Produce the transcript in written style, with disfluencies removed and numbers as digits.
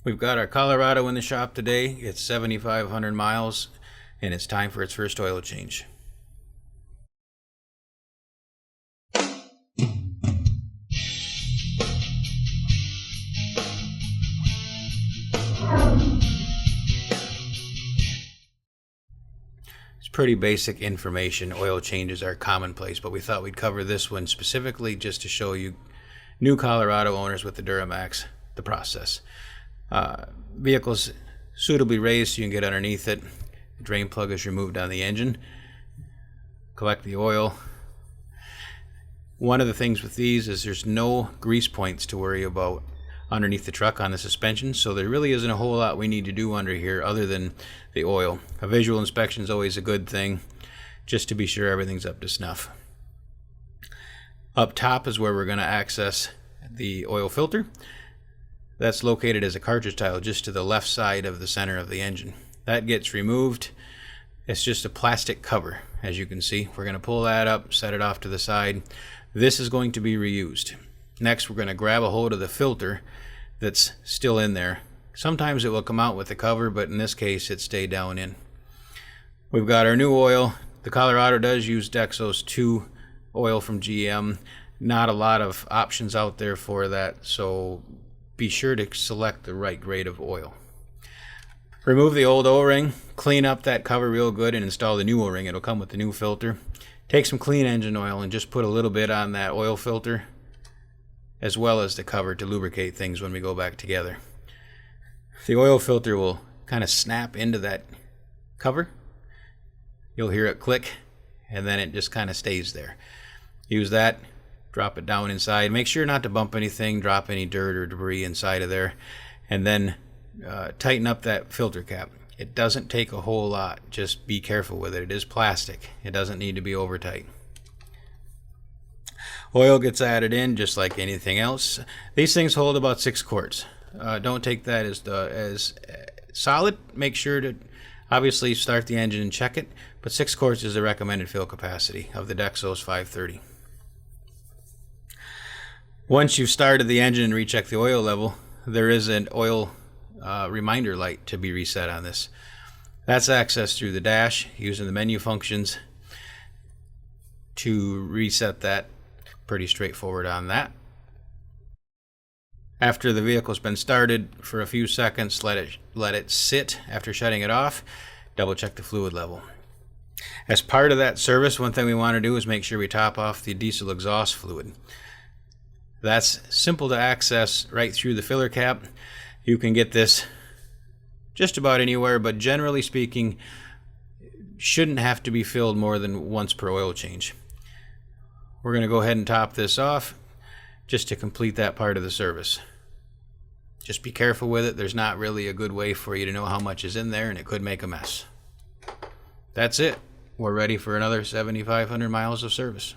We've got our Colorado in the shop today. It's 7,500 miles and it's time for its first oil change. It's pretty basic information. Oil changes are commonplace, but we thought we'd cover this one specifically just to show you new Colorado owners with the Duramax the process. Vehicle's suitably raised so you can get underneath it. The drain plug is removed on the engine. Collect the oil. One of the things with these is there's no grease points to worry about underneath the truck on the suspension, so there really isn't a whole lot we need to do under here other than the oil. A visual inspection is always a good thing, just to be sure everything's up to snuff. Up top is where we're going to access the oil filter. That's located as a cartridge tile just to the left side of the center of the engine. That gets removed. It's just a plastic cover, as you can see. We're going to pull that up, set it off to the side. This is going to be reused. Next, we're going to grab a hold of the filter that's still in there. Sometimes it will come out with the cover, but in this case it stayed down in. We've got our new oil. The Colorado does use Dexos 2 oil from GM. Not a lot of options out there for that, so be sure to select the right grade of oil. Remove the old O-ring, clean up that cover real good, and install the new O-ring. It'll come with the new filter. Take some clean engine oil and just put a little bit on that oil filter as well as the cover to lubricate things when we go back together. The oil filter will kind of snap into that cover. You'll hear it click and then it just kind of stays there. Use that, drop it down inside. Make sure not to bump anything, drop any dirt or debris inside of there, and then tighten up that filter cap. It doesn't take a whole lot, just be careful with it. It is plastic. It doesn't need to be over tight. Oil gets added in just like anything else. These things hold about 6 quarts. Don't take that as solid. Make sure to obviously start the engine and check it, but 6 quarts is the recommended fill capacity of the Dexos 530. Once you've started the engine and recheck the oil level, there is an oil reminder light to be reset on this. That's accessed through the dash using the menu functions to reset that. Pretty straightforward on that. After the vehicle's been started for a few seconds, let it sit after shutting it off. Double check the fluid level. As part of that service, one thing we want to do is make sure we top off the diesel exhaust fluid. That's simple to access right through the filler cap. You can get this just about anywhere, but generally speaking, shouldn't have to be filled more than once per oil change. We're going to go ahead and top this off just to complete that part of the service. Just be careful with it. There's not really a good way for you to know how much is in there, and it could make a mess. That's it. We're ready for another 7,500 miles of service.